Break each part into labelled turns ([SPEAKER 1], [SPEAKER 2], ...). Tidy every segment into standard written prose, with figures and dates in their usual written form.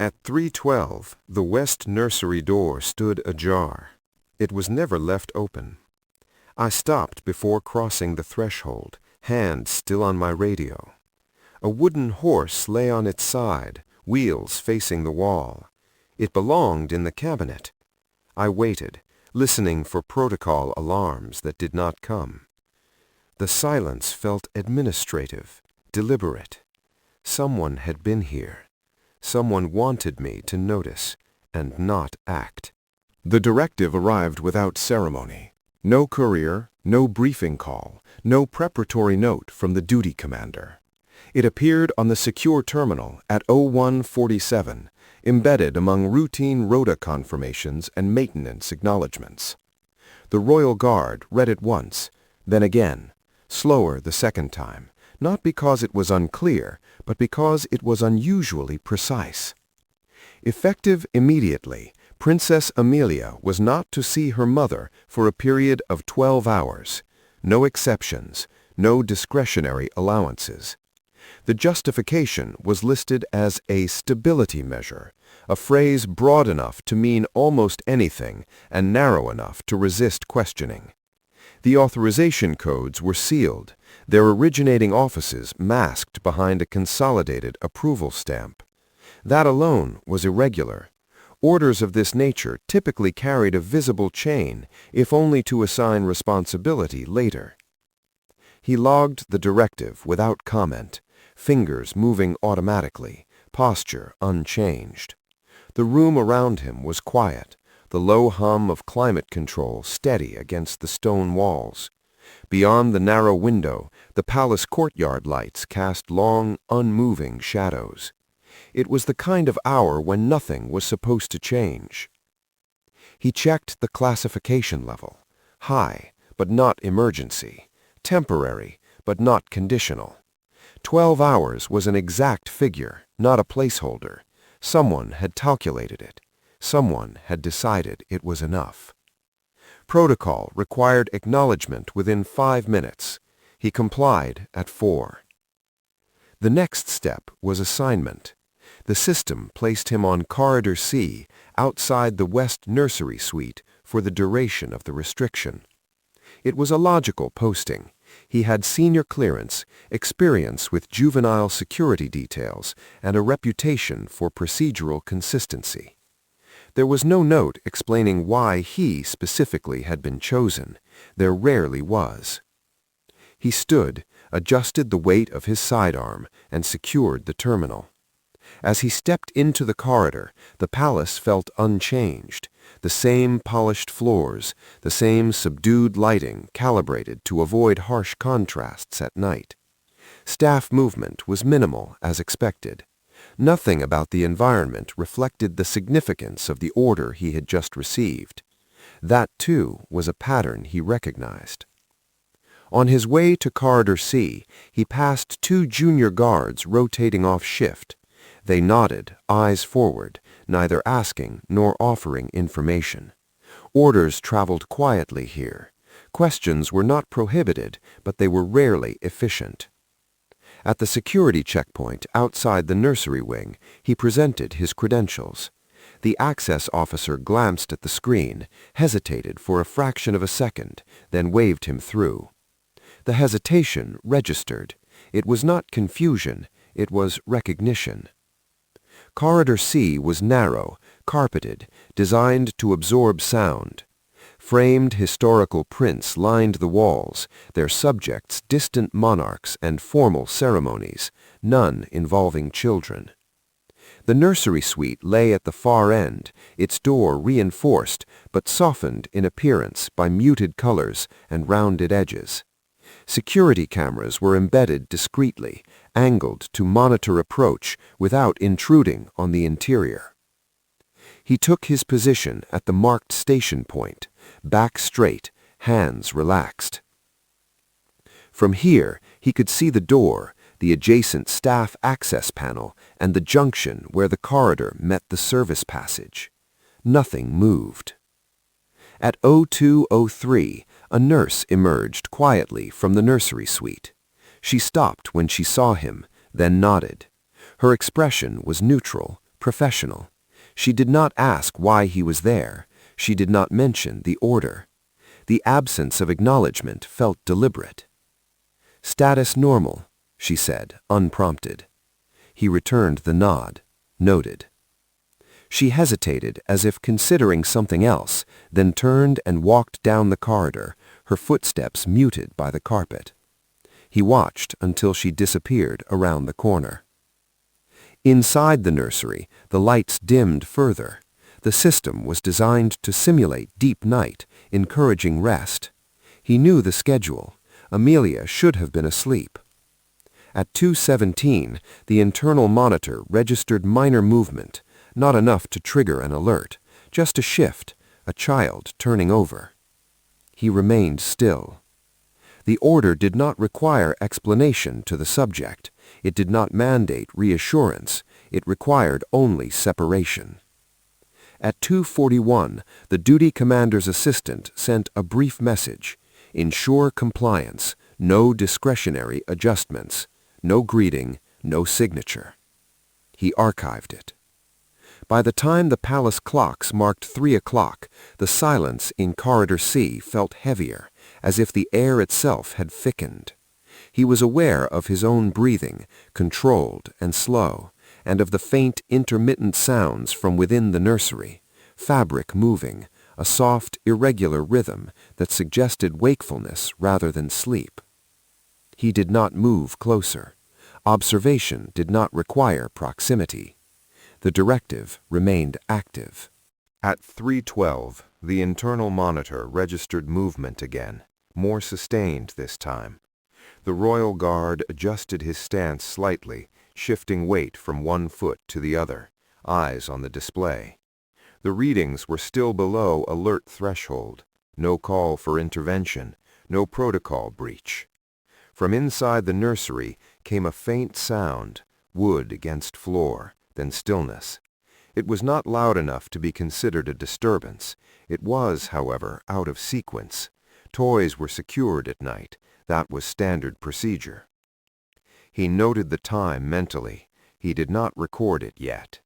[SPEAKER 1] At 3:12, the west nursery door stood ajar. It was never left open. I stopped before crossing the threshold, hand still on my radio. A wooden horse lay on its side, wheels facing the wall. It belonged in the cabinet. I waited, listening for protocol alarms that did not come. The silence felt administrative, deliberate. Someone had been here. Someone wanted me to notice and not act. The directive arrived without ceremony. No courier, no briefing call, no preparatory note from the duty commander. It appeared on the secure terminal at 0147, embedded among routine rota confirmations and maintenance acknowledgments. The Royal Guard read it once, then again, slower the second time, not because it was unclear, but because it was unusually precise. Effective immediately, Princess Amelia was not to see her mother for a period of 12 hours. No exceptions, no discretionary allowances. The justification was listed as a stability measure, a phrase broad enough to mean almost anything and narrow enough to resist questioning. The authorization codes were sealed, their originating offices masked behind a consolidated approval stamp. That alone was irregular. Orders of this nature typically carried a visible chain, if only to assign responsibility later. He logged the directive without comment, fingers moving automatically, posture unchanged. The room around him was quiet, the low hum of climate control steady against the stone walls. Beyond the narrow window, the palace courtyard lights cast long, unmoving shadows. It was the kind of hour when nothing was supposed to change. He checked the classification level. High, but not emergency. Temporary, but not conditional. 12 hours was an exact figure, not a placeholder. Someone had calculated it. Someone had decided it was enough. Protocol required acknowledgement within 5 minutes. He complied at 4. The next step was assignment. The system placed him on Corridor C, outside the West Nursery Suite, for the duration of the restriction. It was a logical posting. He had senior clearance, experience with juvenile security details, and a reputation for procedural consistency. There was no note explaining why he specifically had been chosen. There rarely was. He stood, adjusted the weight of his sidearm, and secured the terminal. As he stepped into the corridor, the palace felt unchanged. The same polished floors, the same subdued lighting calibrated to avoid harsh contrasts at night. Staff movement was minimal as expected. Nothing about the environment reflected the significance of the order he had just received. That, too, was a pattern he recognized. On his way to Corridor C, he passed 2 junior guards rotating off shift. They nodded, eyes forward, neither asking nor offering information. Orders traveled quietly here. Questions were not prohibited, but they were rarely efficient. At the security checkpoint outside the nursery wing, he presented his credentials. The access officer glanced at the screen, hesitated for a fraction of a second, then waved him through. The hesitation registered. It was not confusion, it was recognition. Corridor C was narrow, carpeted, designed to absorb sound. Framed historical prints lined the walls, their subjects distant monarchs and formal ceremonies, none involving children. The nursery suite lay at the far end, its door reinforced but softened in appearance by muted colors and rounded edges. Security cameras were embedded discreetly, angled to monitor approach without intruding on the interior. He took his position at the marked station point, back straight, hands relaxed. From here, he could see the door, the adjacent staff access panel, and the junction where the corridor met the service passage. Nothing moved. At 02:03, a nurse emerged quietly from the nursery suite. She stopped when she saw him, then nodded. Her expression was neutral,
[SPEAKER 2] professional. She did not ask why he was there. She did not mention the order. The absence of acknowledgement felt deliberate. "Status normal," she said, unprompted. He returned the nod, noted. She hesitated as if considering something else, then turned and walked down the corridor, her footsteps muted by the carpet. He watched until she disappeared around the corner. Inside the nursery, the lights dimmed further. The system was designed to simulate deep night, encouraging rest. He knew the schedule. Amelia should have been asleep. At 2:17, the internal monitor registered minor movement, not enough to trigger an alert, just a shift, a child turning over. He remained still. The order did not require explanation to the subject. It did not mandate reassurance. It required only separation. At 2:41, the duty commander's assistant sent a brief message. Ensure compliance, no discretionary adjustments, no greeting, no signature. He archived it. By the time the palace clocks marked 3 o'clock, the silence in Corridor C felt heavier, as if the air itself had thickened. He was aware of his own breathing, controlled and slow, and of the faint, intermittent sounds from within the nursery, fabric moving, a soft, irregular rhythm that suggested wakefulness rather than sleep. He did not move closer. Observation did not require proximity. The directive remained active.
[SPEAKER 1] At 3:12, the internal monitor registered movement again, more sustained this time. The royal guard adjusted his stance slightly, shifting weight from one foot to the other, eyes on the display. The readings were still below alert threshold. No call for intervention, no protocol breach. From inside the nursery came a faint sound, wood against floor, then stillness. It was not loud enough to be considered a disturbance. It was, however, out of sequence. Toys were secured at night. That was standard procedure. He noted the time mentally. He did not record it yet.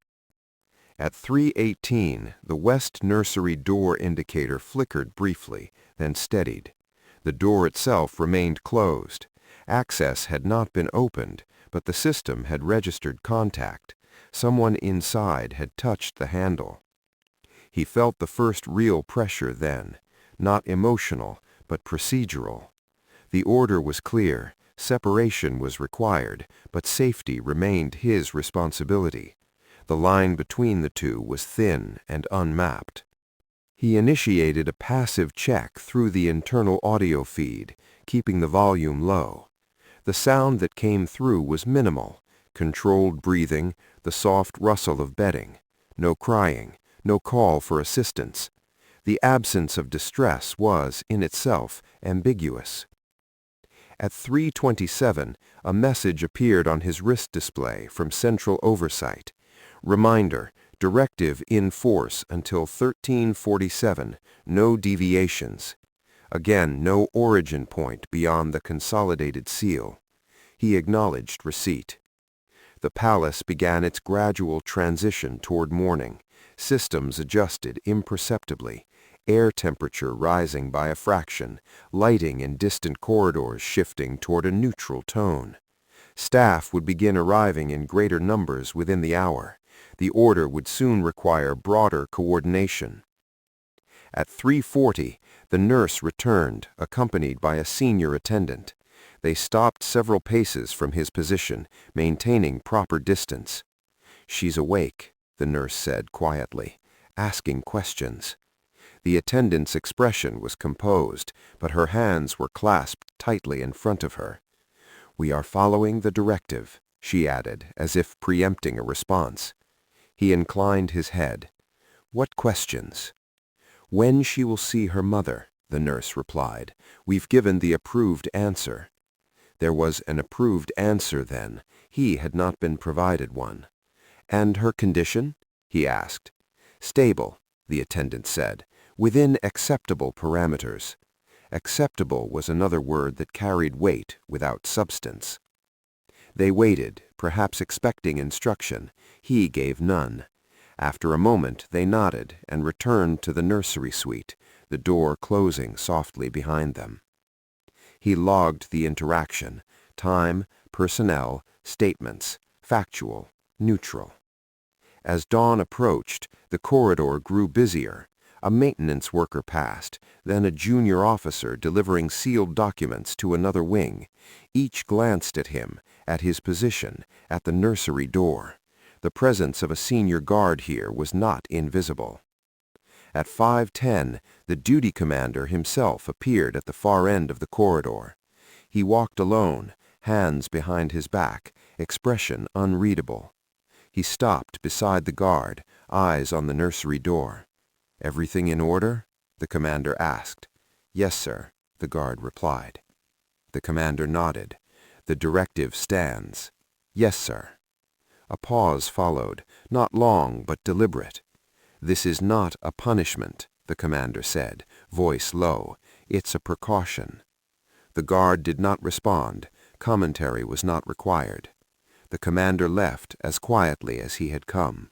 [SPEAKER 1] At 3:18, the west nursery door indicator flickered briefly, then steadied. The door itself remained closed. Access had not been opened, but the system had registered contact. Someone inside had touched the handle. He felt the first real pressure then, not emotional, but procedural. The order was clear, separation was required, but safety remained his responsibility. The line between the two was thin and unmapped. He initiated a passive check through the internal audio feed, keeping the volume low. The sound that came through was minimal, controlled breathing, the soft rustle of bedding. No crying, no call for assistance. The absence of distress was, in itself, ambiguous. At 3:27, a message appeared on his wrist display from Central Oversight. Reminder, directive in force until 13:47, no deviations. Again, no origin point beyond the consolidated seal. He acknowledged receipt. The palace began its gradual transition toward morning. Systems adjusted imperceptibly, air temperature rising by a fraction, lighting in distant corridors shifting toward a neutral tone. Staff would begin arriving in greater numbers within the hour. The order would soon require broader coordination. At 3:40, the nurse returned, accompanied by a senior attendant. They stopped several paces from his position, maintaining proper distance. "She's awake," the nurse said quietly, asking questions. The attendant's expression was composed, but her hands were clasped tightly in front of her. "We are following the directive," she added, as if preempting a response. He inclined his head. "What questions?" "When she will see her mother," the nurse replied. "We've given the approved answer." There was an approved answer then. He had not been provided one. "And her condition?" he asked. "Stable," the attendant said, "within acceptable parameters." Acceptable was another word that carried weight without substance. They waited,
[SPEAKER 2] perhaps expecting instruction. He gave none. After a moment they nodded and returned to the nursery suite, the door closing softly behind them. He logged the interaction: time, personnel, statements, factual, neutral. As dawn approached, the corridor grew busier. A maintenance worker passed, then a junior officer delivering sealed documents to another wing. Each glanced at him, at his position, at the nursery door. The presence of a senior guard here was not invisible. At 5:10, the duty commander himself appeared at the far end of the corridor. He walked alone, hands behind his back, expression unreadable. He stopped beside the guard, eyes on the nursery door. "Everything in order?" the commander asked. "Yes, sir," the guard replied. The commander nodded. "The directive stands." "Yes, sir." A pause followed, not long but deliberate. "This is not a punishment," the commander said, voice low. "It's a precaution." The guard did not respond. Commentary was not required. The commander left as quietly as he had come.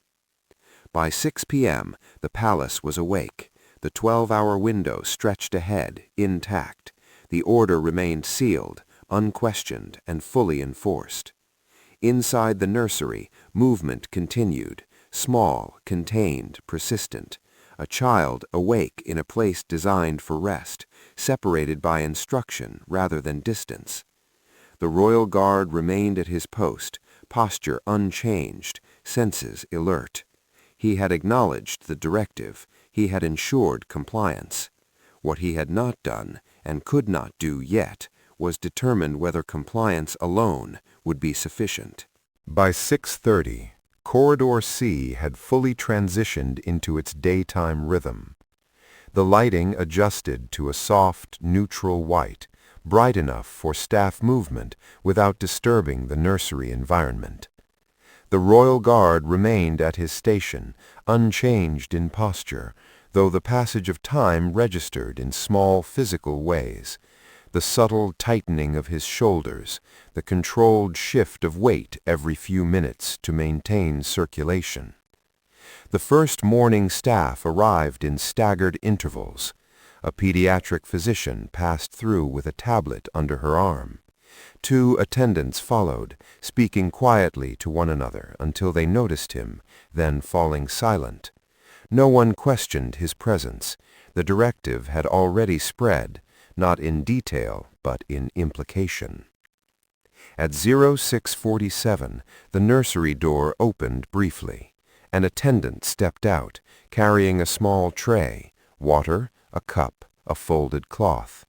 [SPEAKER 2] By 6 p.m., the palace was awake. The 12-hour window stretched ahead, intact. The order remained sealed, unquestioned, and fully enforced. Inside the nursery, movement continued, small, contained, persistent. A child awake in a place designed for rest, separated by instruction rather than distance. The royal guard remained at his post, posture unchanged, senses alert. He had acknowledged the directive. He had ensured compliance. What he had not done, and could not do yet, was determine whether compliance alone would be sufficient.
[SPEAKER 1] By 6:30, Corridor C had fully transitioned into its daytime rhythm. The lighting adjusted to a soft, neutral white, bright enough for staff movement without disturbing the nursery environment. The royal guard remained at his station, unchanged in posture, though the passage of time registered in small physical ways. The subtle tightening of his shoulders, the controlled shift of weight every few minutes to maintain circulation. The first morning staff arrived in staggered intervals. A pediatric physician passed through with a tablet under her arm. 2 attendants followed, speaking quietly to one another until they noticed him, then falling silent. No one questioned his presence. The directive had already spread, not in detail, but in implication. At 06:47, the nursery door opened briefly. An attendant stepped out, carrying a small tray, water, a cup, a folded cloth.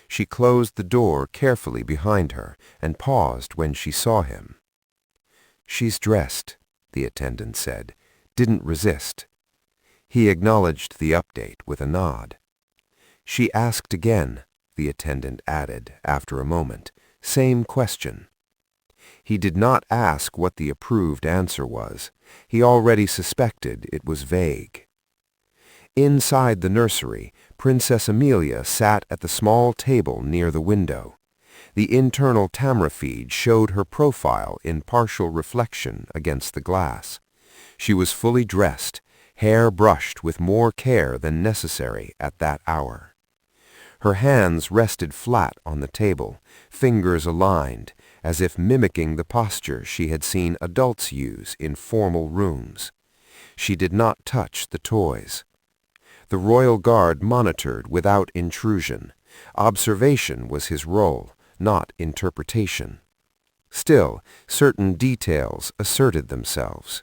[SPEAKER 1] She closed the door carefully behind her and paused when she saw him. "She's dressed," the attendant said. "Didn't resist." He acknowledged the update with a nod. "She asked again," the attendant added after a moment. "Same question." He did not ask what the approved answer was. He already suspected it was vague. Inside the nursery, Princess Amelia sat at the small table near the window. The internal camera feed showed her profile in partial reflection against the glass. She was fully dressed, hair brushed with more care than necessary at that hour. Her hands rested flat on the table, fingers aligned, as if mimicking the posture she had seen adults use in formal rooms. She did not touch the toys. The royal guard monitored without intrusion. Observation was his role, not interpretation. Still, certain details asserted themselves.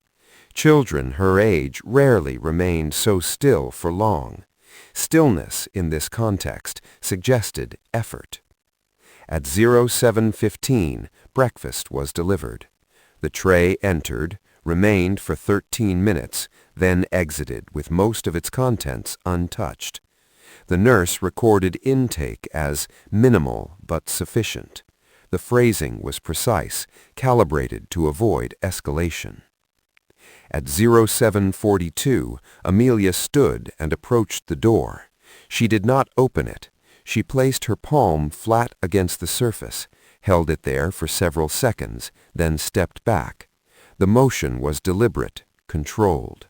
[SPEAKER 1] Children her age rarely remained so still for long. Stillness in this context suggested effort. At 07:15, breakfast was delivered. The tray entered, remained for 13 minutes, then exited with most of its contents untouched. The nurse recorded intake as minimal but sufficient. The phrasing was precise, calibrated to avoid escalation. At 07:42, Amelia stood and approached the door. She did not open it. She placed her palm flat against the surface,
[SPEAKER 2] held it there for several seconds, then stepped back. The motion was deliberate, controlled.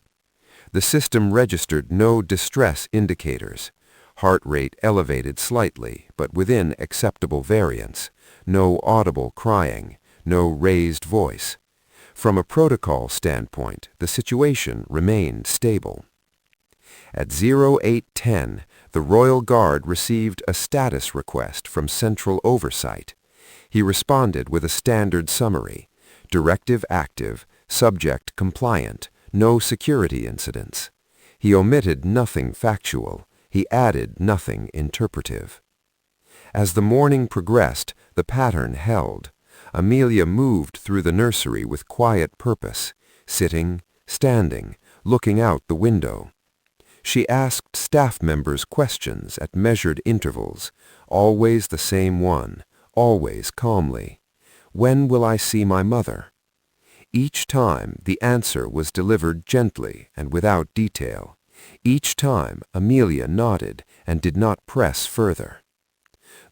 [SPEAKER 2] The system registered no distress indicators. Heart rate elevated slightly, but within acceptable variance. No audible crying, no raised voice. From a protocol standpoint, the situation remained stable. At 0810, the Royal Guard received a status request from Central Oversight. He responded with a standard summary: directive active, subject compliant, no security incidents. He omitted nothing factual. He added nothing interpretive. As the morning progressed, the pattern held. Amelia moved through the nursery with quiet purpose, sitting, standing, looking out the window. She asked staff members questions at measured intervals, always the same one, always calmly. When will I see my mother? Each time the answer was delivered gently and without detail. Each time Amelia nodded and did not press further.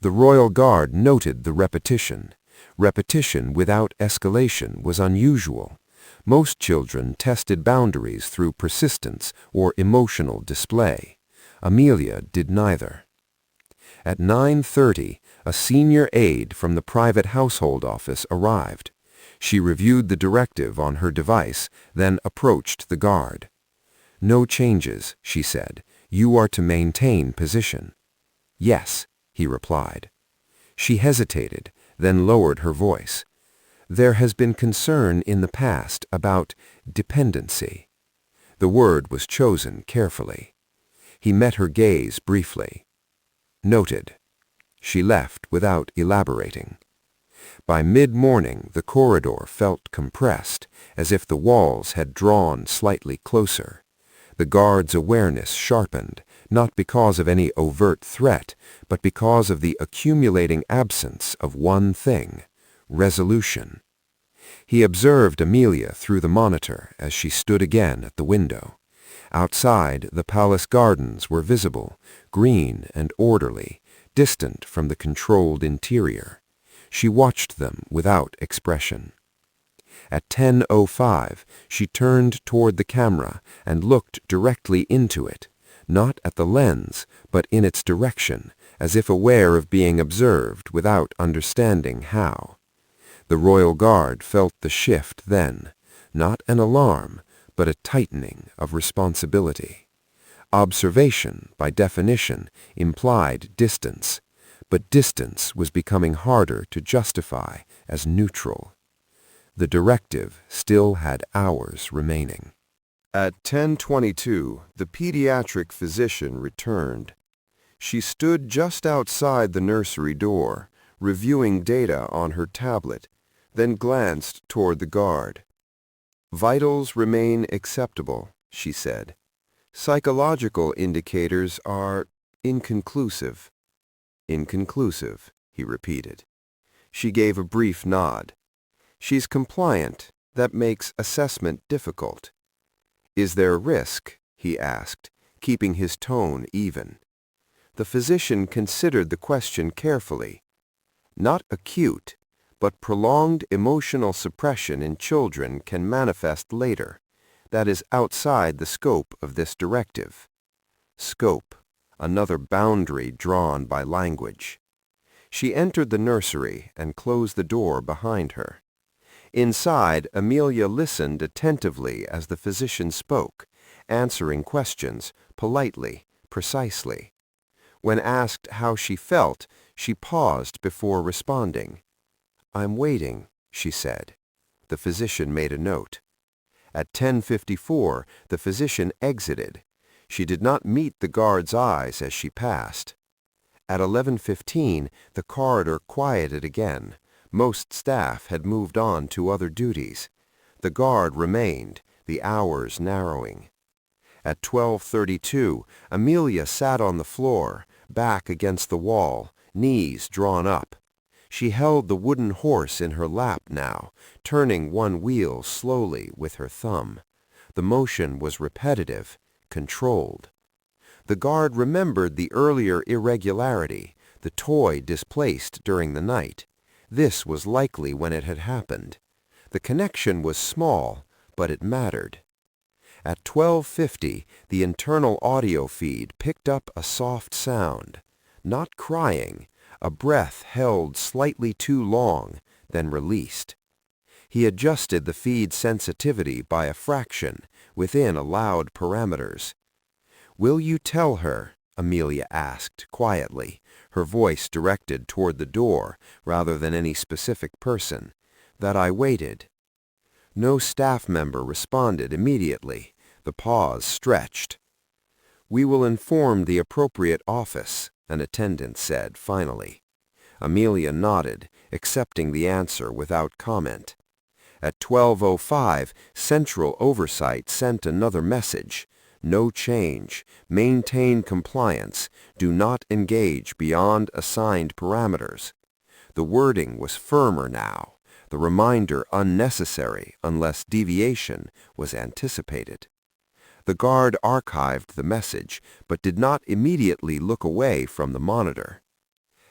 [SPEAKER 2] The Royal Guard noted the repetition. Repetition without escalation was unusual. Most children tested boundaries through persistence or emotional display. Amelia did neither. At 9:30, a senior aide from the private household office arrived. She reviewed the directive on her device, then approached the guard. "No changes," she said. "You are to maintain position." "Yes," he replied. She hesitated, then lowered her voice. "There has been concern in the past about dependency." The word was chosen carefully. He met her gaze briefly. "Noted." She left without elaborating. By mid-morning, the corridor felt compressed, as if the walls had drawn slightly closer. The guard's awareness sharpened, not because of any overt threat, but because of the accumulating absence of one thing: resolution. He observed Amelia through the monitor as she stood again at the window. Outside, the palace gardens were visible, green and orderly, distant from the controlled interior. She watched them without expression. At 10:05, she turned toward the camera and looked directly into it, not at the lens, but in its direction, as if aware of being observed without understanding how. The Royal Guard felt the shift then, not an alarm, but a tightening of responsibility. Observation, by definition, implied distance, but distance was becoming harder to justify as neutral. The directive still had hours remaining. At 10:22, the pediatric physician returned. She stood just outside the nursery door, reviewing data on her tablet, then glanced toward the guard. "Vitals remain acceptable," she said. "Psychological indicators are inconclusive." "Inconclusive," he repeated. She gave a brief nod. "She's compliant. That makes assessment difficult." "Is there risk?" he asked, keeping his tone even. The physician considered the question carefully. "Not acute, but prolonged emotional suppression in children can manifest later. That is outside the scope of this directive." Scope, another boundary drawn by language. She entered the nursery and closed the door behind her. Inside, Amelia listened attentively as the physician spoke, answering questions politely, precisely. When asked how she felt, she paused before responding. "I'm waiting," she said. The physician made a note. At 10:54, the physician exited. She did not meet the guard's eyes as she passed. At 11:15, the corridor quieted again. Most staff had moved on to other duties. The guard remained, the hours narrowing. At 12:32, Amelia sat on the floor, back against the wall, knees drawn up. She held the wooden horse in her lap now, turning one wheel slowly with her thumb. The motion was repetitive, controlled. The guard remembered the earlier irregularity, the toy displaced during the night. This was likely when it had happened. The connection was small, but it mattered. At 12:50, the internal audio feed picked up a soft sound. Not crying, a breath held slightly too long, then released. He adjusted the feed sensitivity by a fraction within allowed parameters. "Will you tell her," Amelia asked quietly, her voice directed toward the door rather than any specific person, "that I waited?" No staff member responded immediately. The pause stretched. "We will inform the appropriate office," an attendant said finally. Amelia nodded, accepting the answer without comment. At 12:05, Central Oversight sent another message. "No change. Maintain compliance. Do not engage beyond assigned parameters." The wording was firmer now, the reminder unnecessary unless deviation was anticipated. The guard archived the message, but did not immediately look away from the monitor.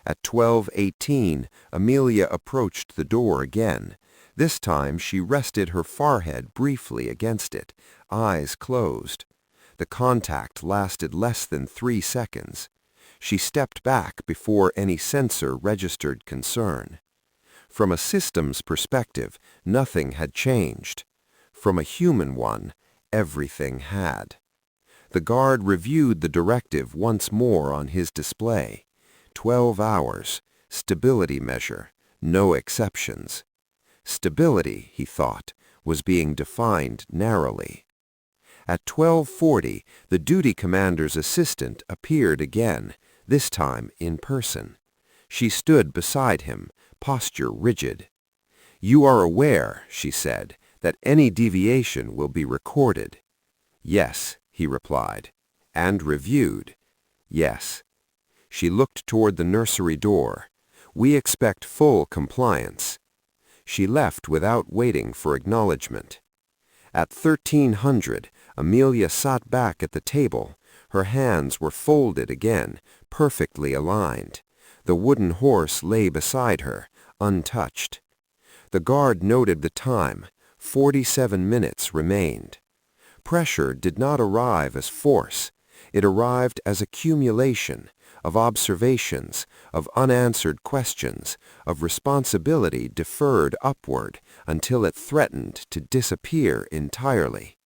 [SPEAKER 2] At 12:18, Amelia approached the door again. This time she rested her forehead briefly against it, eyes closed. The contact lasted less than 3 seconds. She stepped back before any sensor registered concern. From a systems perspective, nothing had changed. From a human one, everything had. The guard reviewed the directive once more on his display. 12 hours, stability measure, no exceptions. Stability, he thought, was being defined narrowly. At 12:40, the duty commander's assistant appeared again, this time in person. She stood beside him, posture rigid. "You are aware," she said, "that any deviation will be recorded." "Yes," he replied. "And reviewed." "Yes." She looked toward the nursery door. "We expect full compliance." She left without waiting for acknowledgement. At 1300, Amelia sat back at the table. Her hands were folded again, perfectly aligned. The wooden horse lay beside her, untouched. The guard noted the time. 47 minutes remained. Pressure did not arrive as force. It arrived as accumulation of observations, of unanswered questions, of responsibility deferred upward until it threatened to disappear entirely.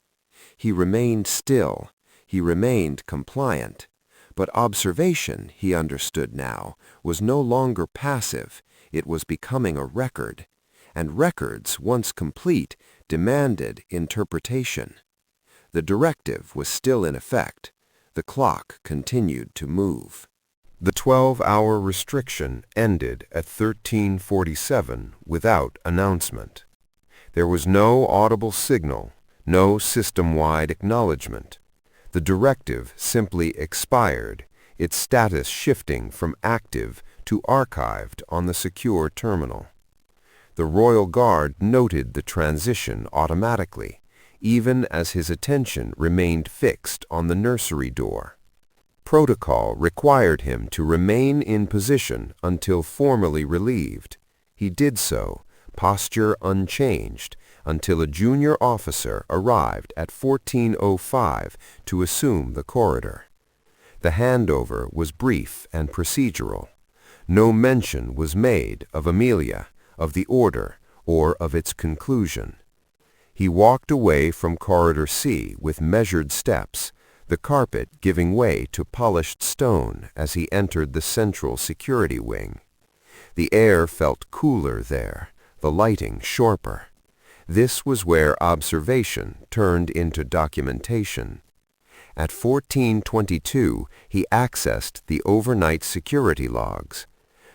[SPEAKER 2] He remained still. He remained compliant. But observation, he understood now, was no longer passive. It was becoming a record. And records, once complete, demanded interpretation. The directive was still in effect. The clock continued to move. The 12-hour restriction ended at 13:47 without announcement. There was no audible signal, no system-wide acknowledgement. The directive simply expired, its status shifting from active to archived on the secure terminal. The Royal Guard noted the transition automatically, even as his attention remained fixed on the nursery door. Protocol required him to remain in position until formally relieved. He did so, posture unchanged, until a junior officer arrived at 14:05 to assume the corridor. The handover was brief and procedural. No mention was made of Amelia, of the order, or of its conclusion. He walked away from Corridor C with measured steps, the carpet giving way to polished stone as he entered the central security wing. The air felt cooler there, the lighting sharper. This was where observation turned into documentation. At 14:22, he accessed the overnight security logs.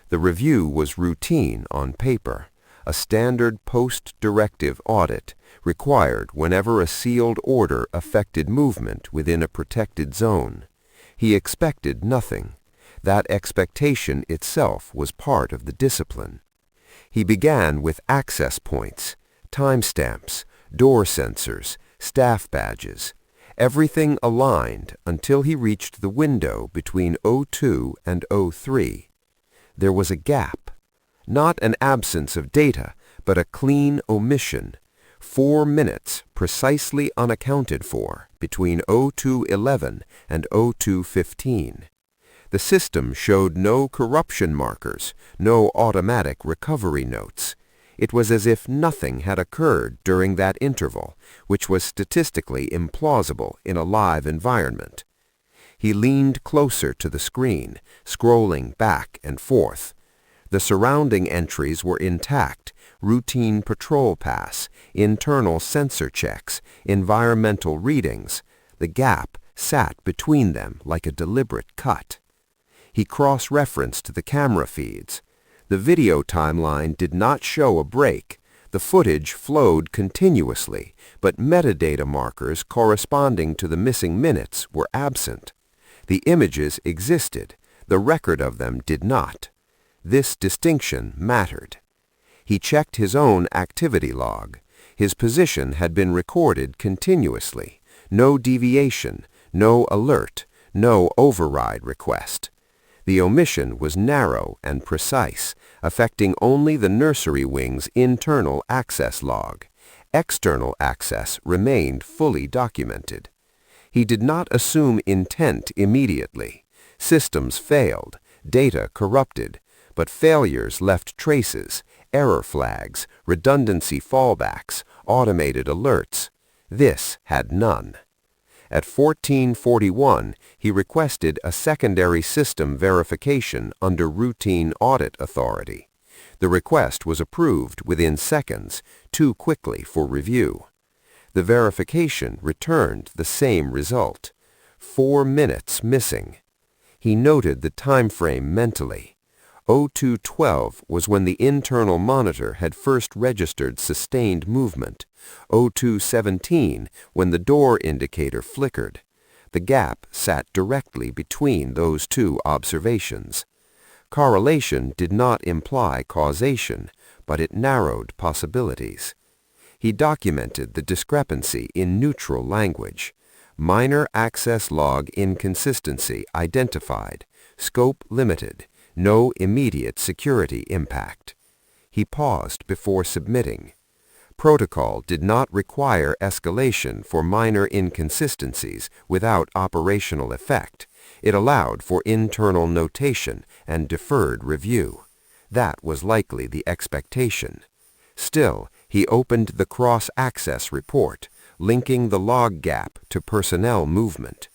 [SPEAKER 2] The review was routine on paper, a standard post-directive audit required whenever a sealed order affected movement within a protected zone. He expected nothing. That expectation itself was part of the discipline. He began with access points, timestamps, door sensors, staff badges, everything aligned until he reached the window between 02 and 03. There was a gap. Not an absence of data, but a clean omission. 4 minutes precisely unaccounted for between 02:11 and 02:15. The system showed no corruption markers, no automatic recovery notes. It was as if nothing had occurred during that interval, which was statistically implausible in a live environment. He leaned closer to the screen, scrolling back and forth. The surrounding entries were intact: routine patrol pass, internal sensor checks, environmental readings. The gap sat between them like a deliberate cut. He cross-referenced the camera feeds. The video timeline did not show a break. The footage flowed continuously, but metadata markers corresponding to the missing minutes were absent. The images existed. The record of them did not. This distinction mattered. He checked his own activity log. His position had been recorded continuously. No deviation, no alert, no override request. The omission was narrow and precise, affecting only the nursery wing's internal access log. External access remained fully documented. He did not assume intent immediately. Systems failed, data corrupted, but failures left traces, error flags, redundancy fallbacks, automated alerts. This had none. At 14:41, he requested a secondary system verification under routine audit authority. The request was approved within seconds, too quickly for review. The verification returned the same result: 4 minutes missing. He noted the time frame mentally. 02:12 was when the internal monitor had first registered sustained movement. 02:17 when the door indicator flickered. The gap sat directly between those two observations. Correlation did not imply causation, but it narrowed possibilities. He documented the discrepancy in neutral language. Minor access log inconsistency identified. Scope limited. No immediate security impact. He paused before submitting. Protocol did not require escalation for minor inconsistencies without operational effect. It allowed for internal notation and deferred review. That was likely the expectation. Still, he opened the cross-access report, linking the log gap to personnel movement.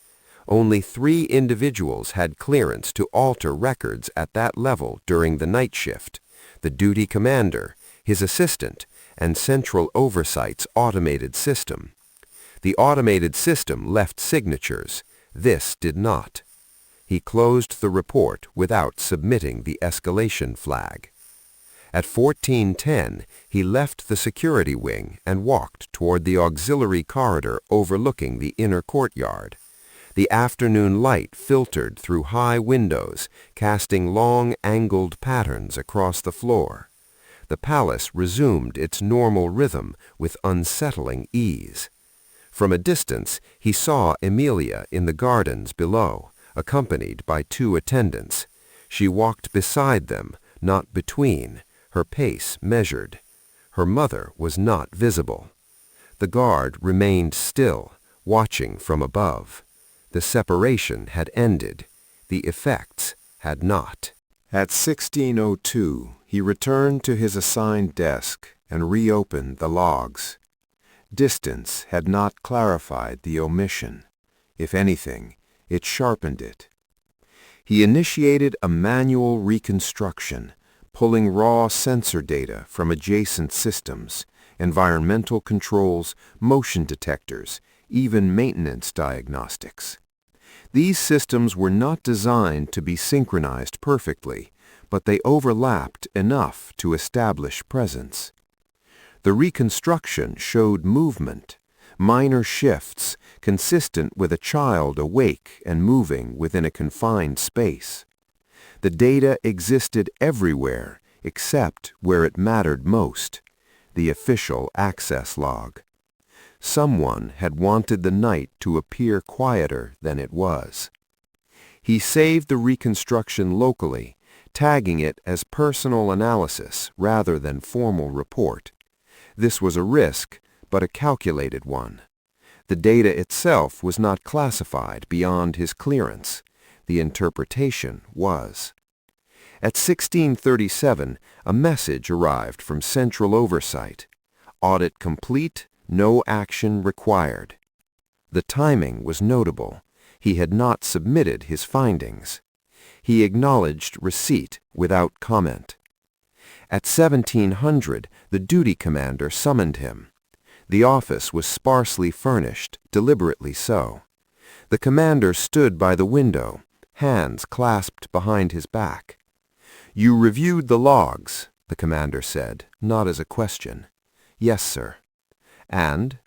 [SPEAKER 2] Only 3 individuals had clearance to alter records at that level during the night shift: the duty commander, his assistant, and Central Oversight's automated system. The automated system left signatures. This did not. He closed the report without submitting the escalation flag. At 14:10, he left the security wing and walked toward the auxiliary corridor overlooking the inner courtyard. The afternoon light filtered through high windows, casting long, angled patterns across the floor. The palace resumed its normal rhythm with unsettling ease. From a distance, he saw Amelia in the gardens below, accompanied by 2 attendants. She walked beside them, not between, her pace measured. Her mother was not visible. The guard remained still, watching from above. The separation had ended. The effects had not. At 16:02, he returned to his assigned desk and reopened the logs. Distance had not clarified the omission. If anything, it sharpened it. He initiated a manual reconstruction, pulling raw sensor data from adjacent systems, environmental controls, motion detectors, even maintenance diagnostics. These systems were not designed to be synchronized perfectly, but they overlapped enough to establish presence. The reconstruction showed movement, minor shifts consistent with a child awake and moving within a confined space. The data existed everywhere except where it mattered most: the official access log. Someone had wanted the night to appear quieter than it was. He saved the reconstruction locally, tagging it as personal analysis rather than formal report. This was a risk, but a calculated one. The data itself was not classified beyond his clearance. The interpretation was. At 1637, a message arrived from Central Oversight. Audit complete, no action required. The timing was notable. He had not submitted his findings. He acknowledged receipt without comment. At 1700, the duty commander summoned him. The office was sparsely furnished, deliberately so. The commander stood by the window, hands clasped behind his back. "You reviewed the logs," the commander said, not as a question. "Yes, sir." "And?"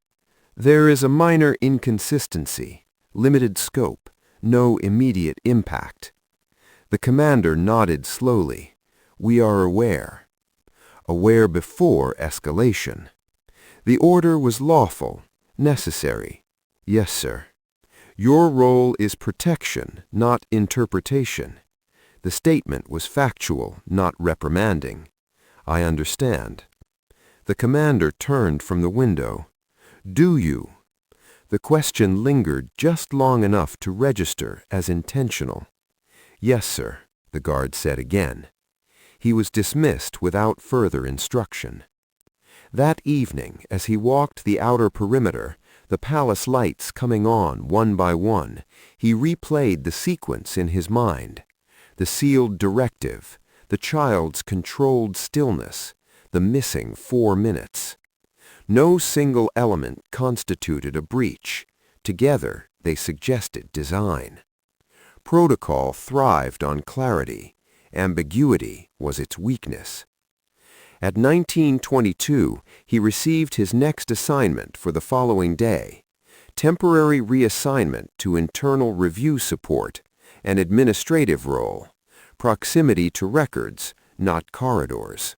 [SPEAKER 2] "There is a minor inconsistency, limited scope, no immediate impact." The commander nodded slowly. "We are aware." Aware before escalation. The order was lawful, necessary. "Yes, sir." "Your role is protection, not interpretation." The statement was factual, not reprimanding. "I understand." The commander turned from the window. "Do you?" The question lingered just long enough to register as intentional. "Yes, sir," the guard said again. He was dismissed without further instruction. That evening, as he walked the outer perimeter, the palace lights coming on one by one, he replayed the sequence in his mind. The sealed directive, the child's controlled stillness, the missing 4 minutes. No single element constituted a breach. Together, they suggested design. Protocol thrived on clarity. Ambiguity was its weakness. At 1922, he received his next assignment for the following day, temporary reassignment to internal review support, an administrative role, proximity to records, not corridors.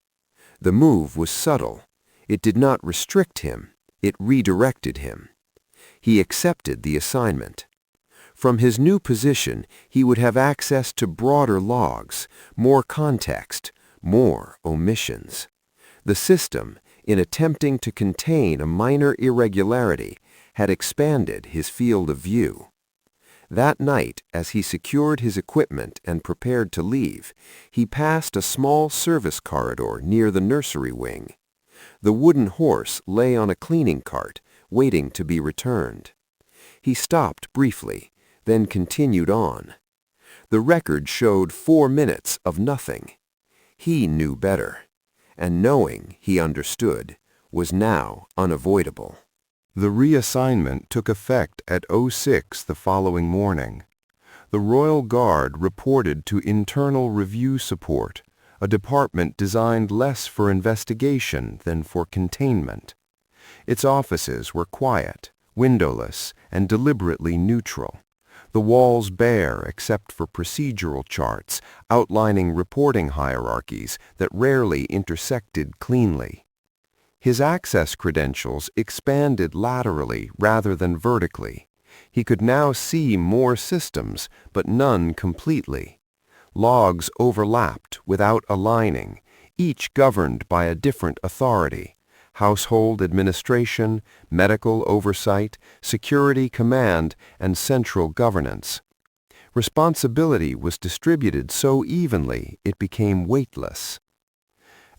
[SPEAKER 2] The move was subtle. It did not restrict him. It redirected him. He accepted the assignment. From his new position, he would have access to broader logs, more context, more omissions. The system, in attempting to contain a minor irregularity, had expanded his field of view. That night, as he secured his equipment and prepared to leave, he passed a small service corridor near the nursery wing. The wooden horse lay on a cleaning cart, waiting to be returned. He stopped briefly, then continued on. The record showed 4 minutes of nothing. He knew better, and knowing he understood was now unavoidable.
[SPEAKER 1] The reassignment took effect at 06 the following morning. The Royal Guard reported to Internal Review Support, a department designed less for investigation than for containment. Its offices were quiet, windowless, and deliberately neutral. The walls bare except for procedural charts outlining reporting hierarchies that rarely intersected cleanly. His access credentials expanded laterally rather than vertically. He could now see more systems, but none completely. Logs overlapped without aligning, each governed by a different authority: household administration, medical oversight, security command, and central governance. Responsibility was distributed so evenly it became weightless.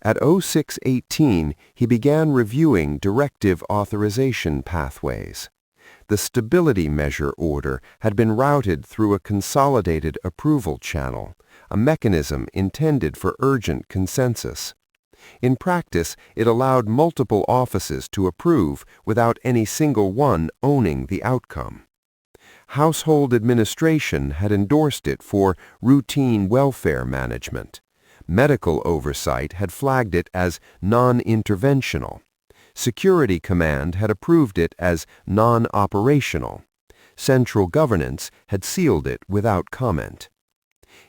[SPEAKER 1] At 0618, he began reviewing directive authorization pathways. The stability measure order had been routed through a consolidated approval channel, a mechanism intended for urgent consensus. In practice, it allowed multiple offices to approve without any single one owning the outcome. Household administration had endorsed it for routine welfare management. Medical oversight had flagged it as non-interventional. Security Command had approved it as non-operational. Central Governance had sealed it without comment.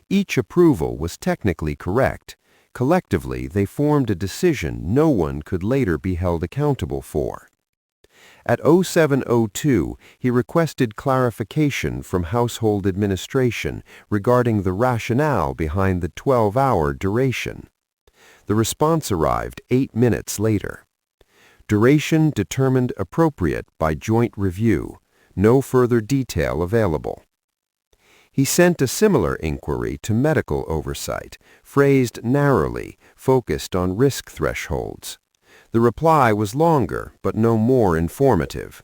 [SPEAKER 1] Each approval was technically correct. Collectively, they formed a decision no one could later be held accountable for.
[SPEAKER 2] At 07:02, he requested clarification from Household Administration regarding the rationale behind the 12-hour duration. The response arrived 8 minutes later. Duration determined appropriate by joint review. No further detail available. He sent a similar inquiry to medical oversight, phrased narrowly, focused on risk thresholds. The reply was longer, but no more informative.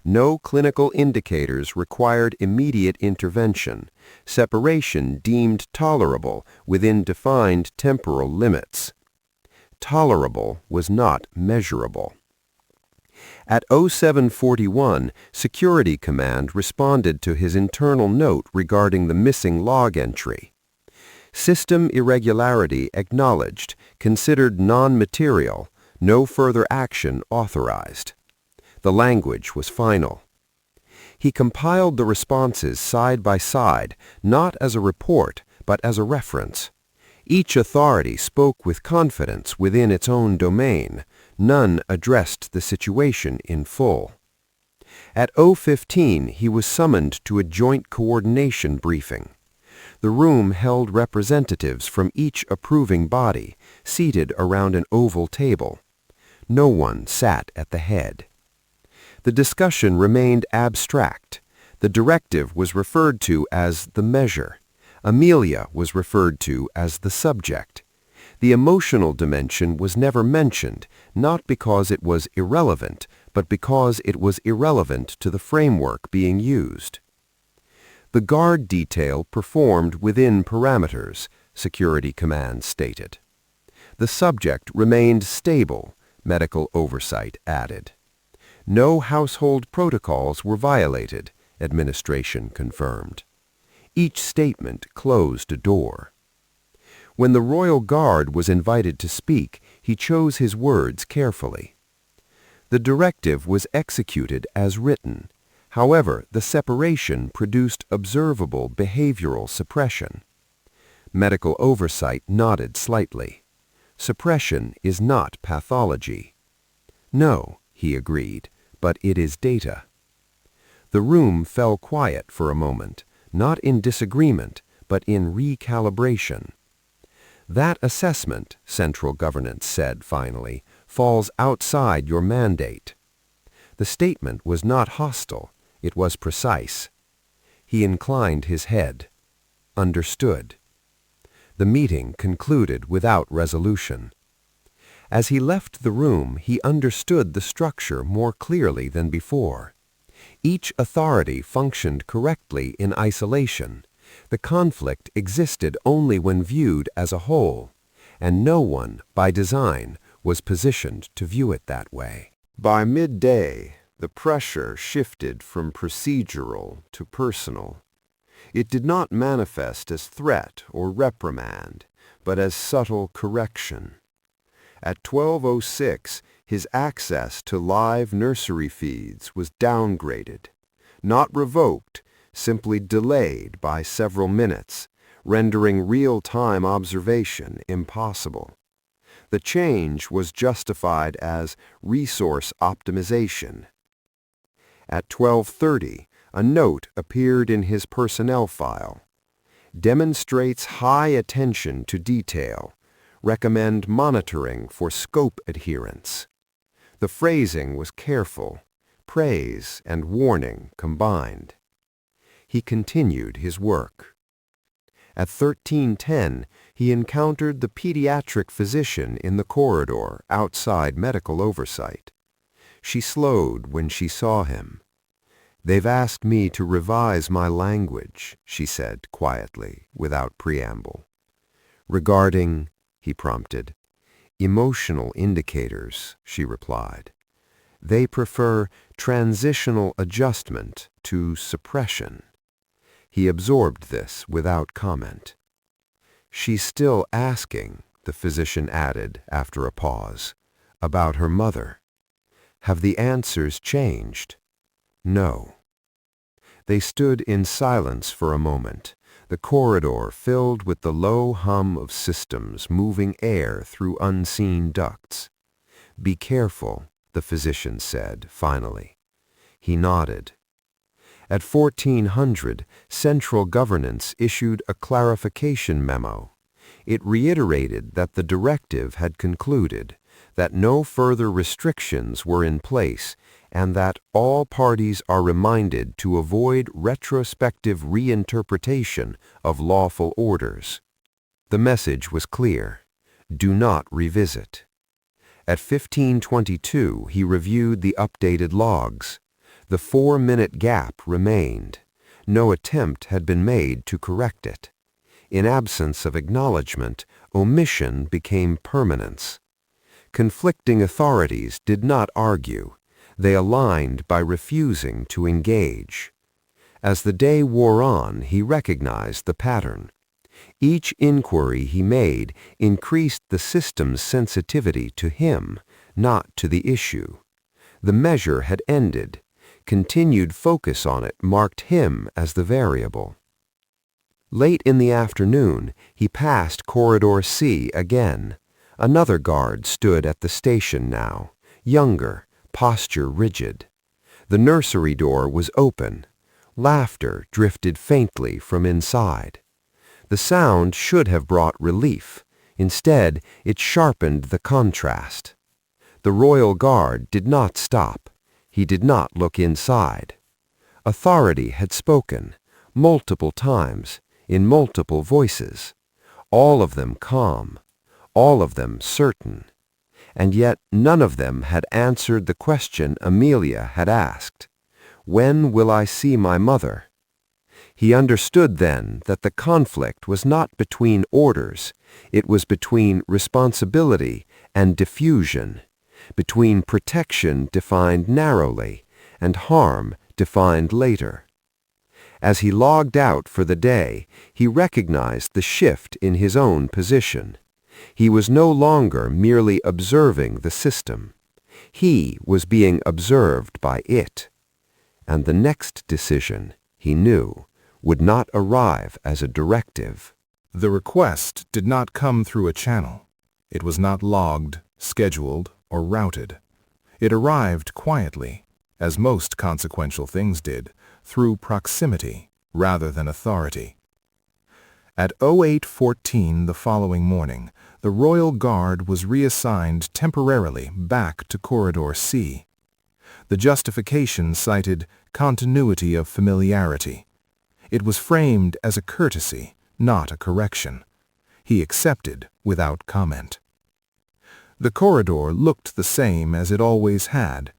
[SPEAKER 2] No clinical indicators required immediate intervention. Separation deemed tolerable within defined temporal limits. Tolerable was not measurable. At 07:41, Security Command responded to his internal note regarding the missing log entry. System irregularity acknowledged, considered non-material, no further action authorized. The language was final. He compiled the responses side by side, not as a report, but as a reference. Each authority spoke with confidence within its own domain. None addressed the situation in full. At 0:15, he was summoned to a joint coordination briefing. The room held representatives from each approving body, seated around an oval table. No one sat at the head. The discussion remained abstract. The directive was referred to as the measure. Amelia was referred to as the subject. The emotional dimension was never mentioned, not because it was irrelevant, but because it was irrelevant to the framework being used. The guard detail performed within parameters, Security Command stated. The subject remained stable, medical oversight added. No household protocols were violated, administration confirmed. Each statement closed a door. When the Royal Guard was invited to speak, he chose his words carefully. The directive was executed as written. However, the separation produced observable behavioral suppression. Medical oversight nodded slightly. Suppression is not pathology. No, he agreed, but it is data. The room fell quiet for a moment, not in disagreement, but in recalibration. That assessment, Central Governance said finally, falls outside your mandate. The statement was not hostile, it was precise. He inclined his head. Understood. The meeting concluded without resolution. As he left the room, he understood the structure more clearly than before. Each authority functioned correctly in isolation. The conflict existed only when viewed as a whole, and no one, by design, was positioned to view it that way. By midday, the pressure shifted from procedural to personal. It did not manifest as threat or reprimand, but as subtle correction. At 12:06, his access to live nursery feeds was downgraded, not revoked, simply delayed by several minutes, rendering real-time observation impossible. The change was justified as resource optimization. At 12:30, a note appeared in his personnel file. Demonstrates high attention to detail. Recommend monitoring for scope adherence. The phrasing was careful, praise and warning combined. He continued his work. At 13:10, he encountered the pediatric physician in the corridor outside medical oversight. She slowed when she saw him. "They've asked me to revise my language," she said quietly, without preamble. "Regarding," he prompted. "Emotional indicators," she replied. "They prefer transitional adjustment to suppression." He absorbed this without comment. "She's still asking," the physician added after a pause, "about her mother. Have the answers changed?" "No." They stood in silence for a moment, the corridor filled with the low hum of systems moving air through unseen ducts. "Be careful,"
[SPEAKER 1] the physician said, finally. He nodded. At 1400, central governance issued a clarification memo. It reiterated that the directive had concluded, that no further restrictions were in place, and that all parties are reminded to avoid retrospective reinterpretation of lawful orders. The message was clear. Do not revisit. At 1522, he reviewed the updated logs. The 4-minute gap remained. No attempt had been made to correct it. In absence of acknowledgement, omission became permanence. Conflicting authorities did not argue. They aligned by refusing to engage. As the day wore on, he recognized the pattern. Each inquiry he made increased the system's sensitivity to him, not to the issue. The measure had ended. Continued focus on it marked him as the variable. Late in the afternoon, he passed Corridor C again. Another guard stood at the station now, younger, posture rigid. The nursery door was open. Laughter drifted faintly from inside. The sound should have brought relief. Instead, it sharpened the contrast. The Royal Guard did not stop. He did not look inside. Authority had spoken, multiple times, in multiple voices, all of them calm, all of them certain. And yet none of them had answered the question Amelia had asked. When will I see my mother? He understood then that the conflict was not between orders, it was between responsibility and diffusion, between protection defined narrowly and harm defined later. As he logged out for the day, he recognized the shift in his own position. He was no longer merely observing the system. He was being observed by it. And the next decision, he knew, would not arrive as a directive.
[SPEAKER 3] The request did not come through a channel. It was not logged, scheduled, or routed. It arrived quietly, as most consequential things did, through proximity rather than authority. At 08:14 the following morning, the Royal Guard was reassigned temporarily back to Corridor C. The justification cited continuity of familiarity. It was framed as a courtesy, not a correction. He accepted without comment. The corridor looked the same as it always had.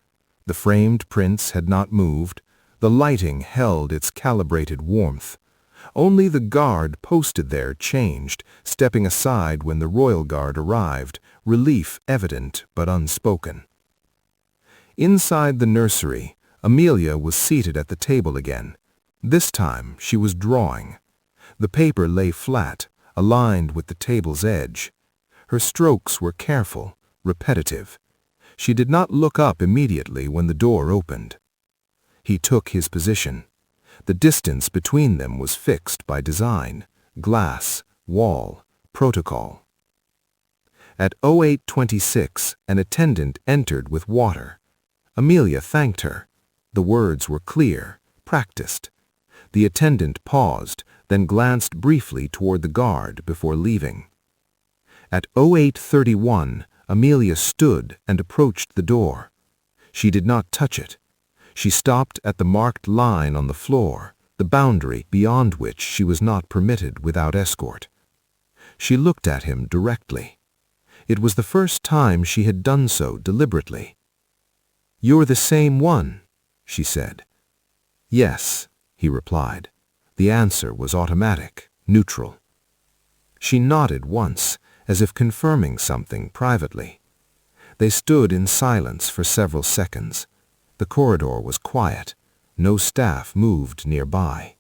[SPEAKER 3] The framed prints had not moved. The lighting held its calibrated warmth. Only the guard posted there changed, stepping aside when the Royal Guard arrived, relief evident but unspoken. Inside the nursery, Amelia was seated at the table again. This time she was drawing. The paper lay flat, aligned with the table's edge. Her strokes were careful, repetitive. She did not look up immediately when the door opened. He took his position. The distance between them was fixed by design, glass, wall, protocol. At 08:26, an attendant entered with water. Amelia thanked her. The words were clear, practiced. The attendant paused, then glanced briefly toward the guard before leaving. At 08:31, Amelia stood and approached the door. She did not touch it. She stopped at the marked line on the floor, the boundary beyond which she was not permitted without escort. She looked at him directly. It was the first time she had done so deliberately. "You're the same one," she said. "Yes," he replied. The answer was automatic, neutral. She nodded once, as if confirming something privately. They stood in silence for several seconds. The corridor was quiet. No staff moved nearby.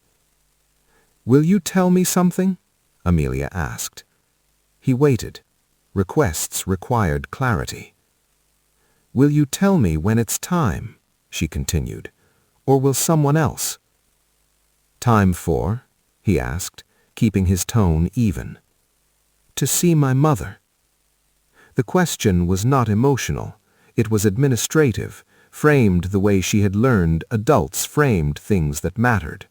[SPEAKER 3] "Will you tell me something?" Amelia asked. He waited. Requests required clarity. "Will you tell me when it's time?" she continued. "Or will someone else?" "Time for?" he asked, keeping his tone even. "To see my mother." The question was not emotional.
[SPEAKER 2] It was administrative, framed the way she had learned adults framed things that mattered.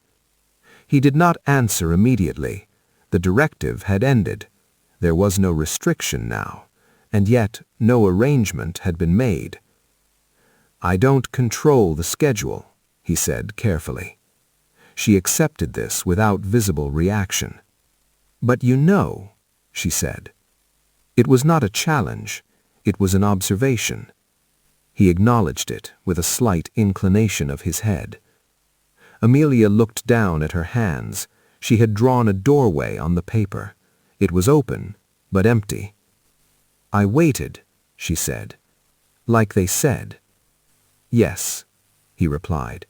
[SPEAKER 2] He did not answer immediately. The directive had ended. There was no restriction now, and yet no arrangement had been made. "I don't control the schedule," he said carefully. She accepted this without visible reaction. "But you know," she said. It was not a challenge. It was an observation. He acknowledged it with a slight inclination of his head. Amelia looked down at her hands. She had drawn a doorway on the paper. It was open, but empty. "I waited," she said. "Like they said." "Yes," he replied.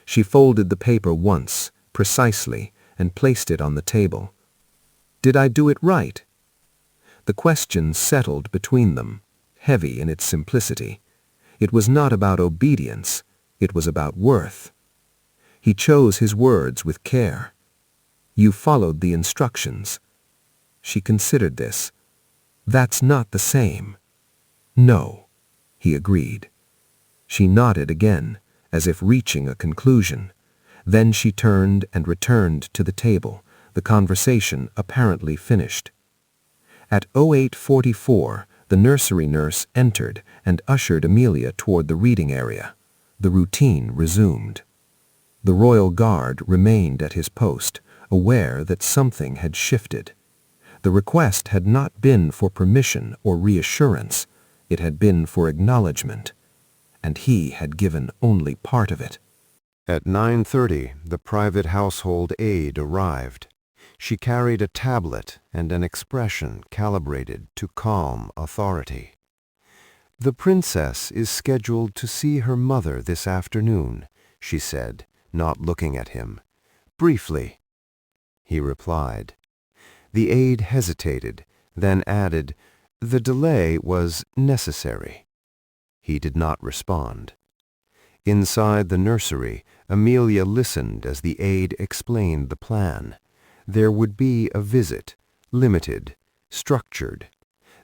[SPEAKER 2] She folded the paper once, precisely, and placed it on the table. "Did I do it right?" The question settled between them, heavy in its simplicity. It was not about obedience. It was about worth. He chose his words with care. "You followed the instructions." She considered this. "That's not the same." "No," he agreed. She nodded again, as if reaching a conclusion. Then she turned and returned to the table, the conversation apparently finished. At 08:44, the nursery nurse entered and ushered Amelia toward the reading area. The routine resumed. The royal guard remained at his post, aware that something had shifted. The request had not been for permission or reassurance. It had been for acknowledgement, and he had given only part of it.
[SPEAKER 1] At 9:30, the private household aide arrived. She carried a tablet and an expression calibrated to calm authority. "The princess is scheduled to see her mother this afternoon," she said, not looking at him. "Briefly." He replied. The aide hesitated, then added, "The delay was necessary." He did not respond. Inside the nursery, Amelia listened as the aide explained the plan. There would be a visit, limited, structured.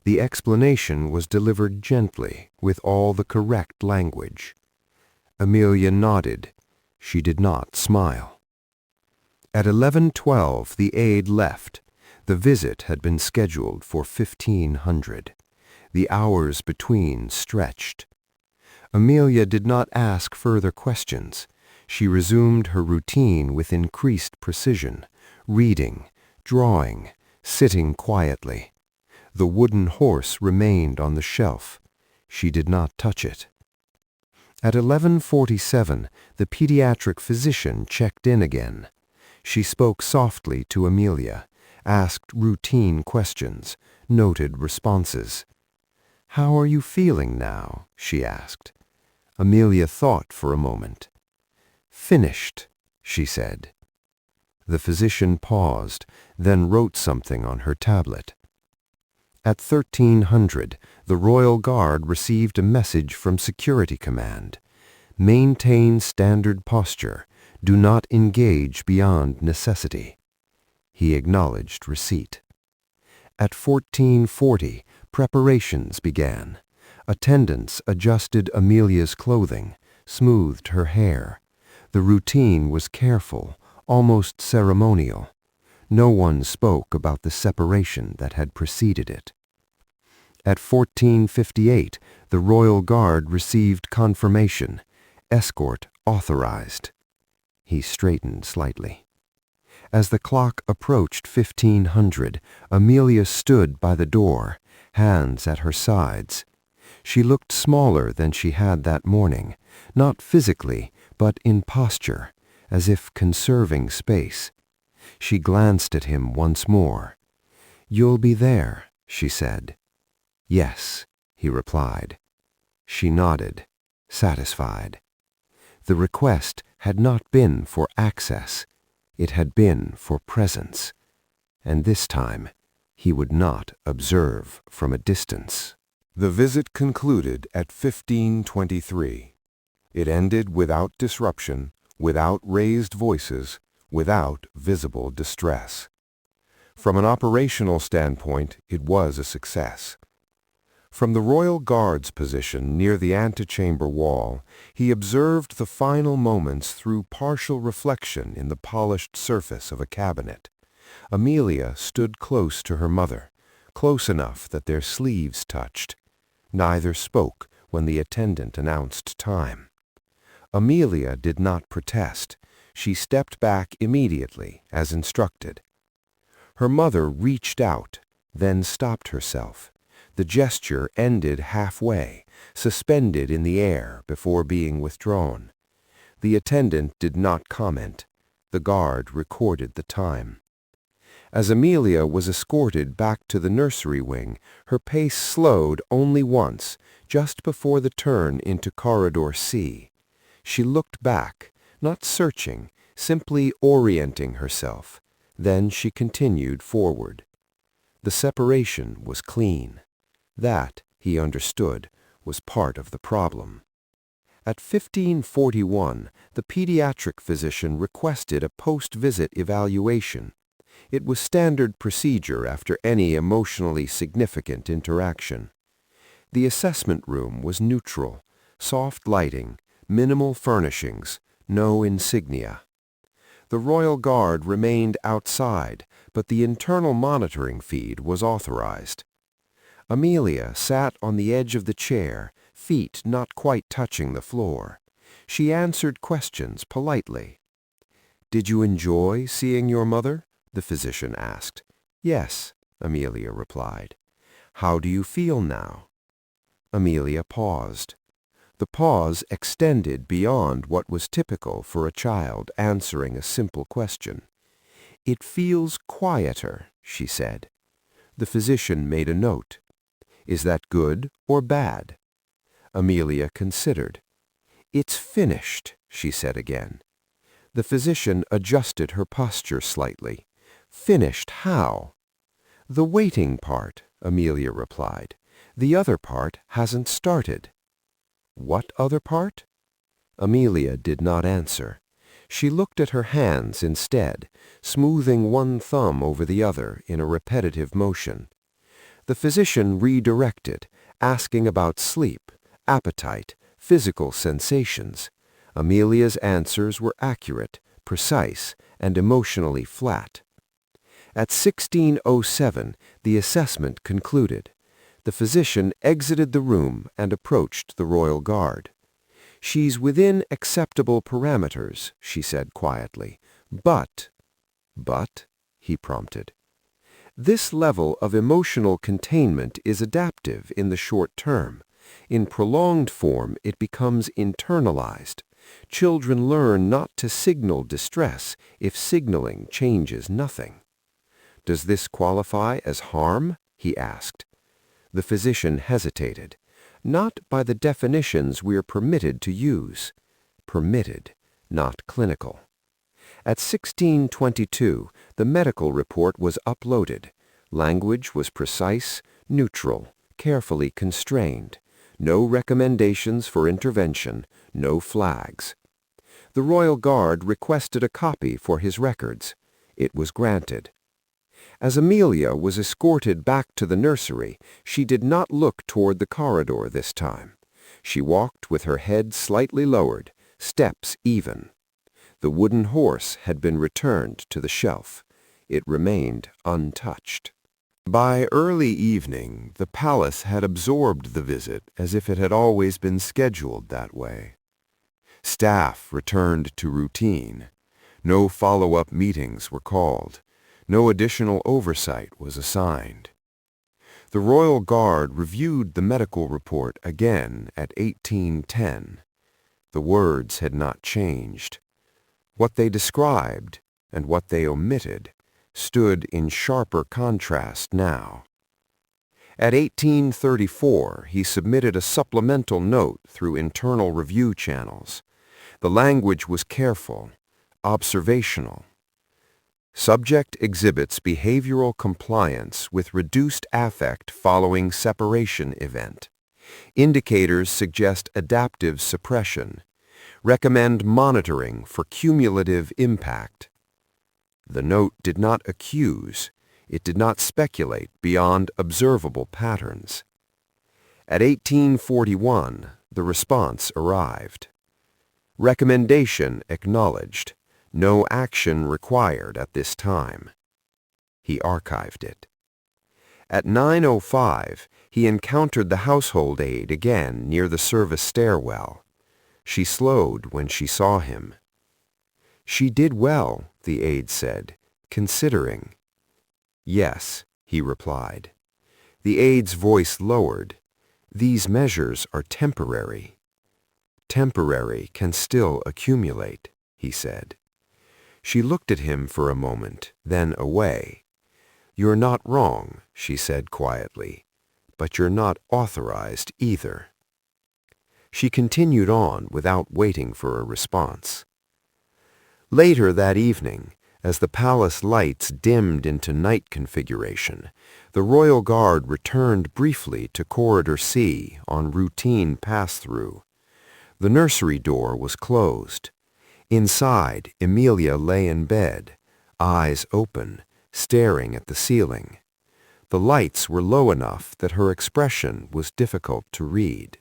[SPEAKER 1] The explanation was delivered gently, with all the correct language. Amelia nodded. She did not smile. At 11:12, the aide left. The visit had been scheduled for 1500. The hours between stretched. Amelia did not ask further questions. She resumed her routine with increased precision, reading, drawing, sitting quietly. The wooden horse remained on the shelf. She did not touch it. At 11:47, the pediatric physician checked in again. She spoke softly to Amelia, asked routine questions, noted responses. "How are you feeling now?" she asked. Amelia thought for a moment. "Finished," she said. The physician paused, then wrote something on her tablet. At 1300, the Royal Guard received a message from Security Command. "Maintain standard posture. Do not engage beyond necessity." He acknowledged receipt. At 1440, preparations began. Attendants adjusted Amelia's clothing, smoothed her hair. The routine was careful, almost ceremonial. No one spoke about the separation that had preceded it. At 1458, the Royal Guard received confirmation. Escort authorized. He straightened slightly. As the clock approached 1500, Amelia stood by the door, hands at her sides. She looked smaller than she had that morning, not physically, but in posture, as if conserving space. She glanced at him once more. "You'll be there," she said. "Yes," he replied. She nodded, satisfied. The request had not been for access. It had been for presence. And this time, he would not observe from a distance. The visit concluded at 1523. It ended without disruption, without raised voices, without visible distress. From an operational standpoint, it was a success. From the royal guard's position near the antechamber wall, he observed the final moments through partial reflection in the polished surface of a cabinet. Amelia stood close to her mother, close enough that their sleeves touched. Neither spoke when the attendant announced time. Amelia did not protest. She stepped back immediately, as instructed. Her mother reached out, then stopped herself. The gesture ended halfway, suspended in the air before being withdrawn. The attendant did not comment. The guard recorded the time. As Amelia was escorted back to the nursery wing, her pace slowed only once, just before the turn into Corridor C. She looked back, not searching, simply orienting herself. Then she continued forward. The separation was clean. That, he understood, was part of the problem. At 15:41, the pediatric physician requested a post-visit evaluation. It was standard procedure after any emotionally significant interaction. The assessment room was neutral, soft lighting, minimal furnishings, no insignia. The Royal Guard remained outside, but the internal monitoring feed was authorized. Amelia sat on the edge of the chair, feet not quite touching the floor. She answered questions politely. "Did you enjoy seeing your mother?" the physician asked. "Yes," Amelia replied. "How do you feel now?" Amelia paused. The pause extended beyond what was typical for a child answering a simple question. "It feels quieter," she said. The physician made a note. "Is that good or bad?" Amelia considered. "It's finished," she said again. The physician adjusted her posture slightly. "Finished how?" "The waiting part," Amelia replied. "The other part hasn't started." "What other part?" Amelia did not answer. She looked at her hands instead, smoothing one thumb over the other in a repetitive motion. The physician redirected, asking about sleep, appetite, physical sensations. Amelia's answers were accurate, precise, and emotionally flat. At 16:07, the assessment concluded. The physician exited the room and approached the Royal Guard. "She's within acceptable parameters," she said quietly. But, he prompted. "This level of emotional containment is adaptive in the short term. In prolonged form, it becomes internalized. Children learn not to signal distress if signaling changes nothing." "Does this qualify as harm?" he asked. The physician hesitated. "Not by the definitions we're permitted to use." Permitted, not clinical. At 16:22, the medical report was uploaded. Language was precise, neutral, carefully constrained. No recommendations for intervention, no flags. The Royal Guard requested a copy for his records. It was granted. As Amelia was escorted back to the nursery, she did not look toward the corridor this time. She walked with her head slightly lowered, steps even. The wooden horse had been returned to the shelf. It remained untouched. By early evening, the palace had absorbed the visit as if it had always been scheduled that way. Staff returned to routine. No follow-up meetings were called. No additional oversight was assigned. The Royal Guard reviewed the medical report again at 18:10. The words had not changed. What they described and what they omitted stood in sharper contrast now. At 18:34, he submitted a supplemental note through internal review channels. The language was careful, observational. Subject exhibits behavioral compliance with reduced affect following separation event. Indicators suggest adaptive suppression. Recommend monitoring for cumulative impact. The note did not accuse. It did not speculate beyond observable patterns.
[SPEAKER 2] At 1841, the response arrived. Recommendation acknowledged. No action required at this time. He archived it. At 9:05, he encountered the household aide again near the service stairwell. She slowed when she saw him. "She did well," the aide said, "considering." "Yes," he replied. The aide's voice lowered. "These measures are temporary." "Temporary can still accumulate," he said. She looked at him for a moment, then away. "You're not wrong," she said quietly, "but you're not authorized either." She continued on without waiting for a response. Later that evening, as the palace lights dimmed into night configuration, the Royal Guard returned briefly to Corridor C on routine pass-through. The nursery door was closed. Inside, Amelia lay in bed, eyes open, staring at the ceiling. The lights were low enough that her expression was difficult to read.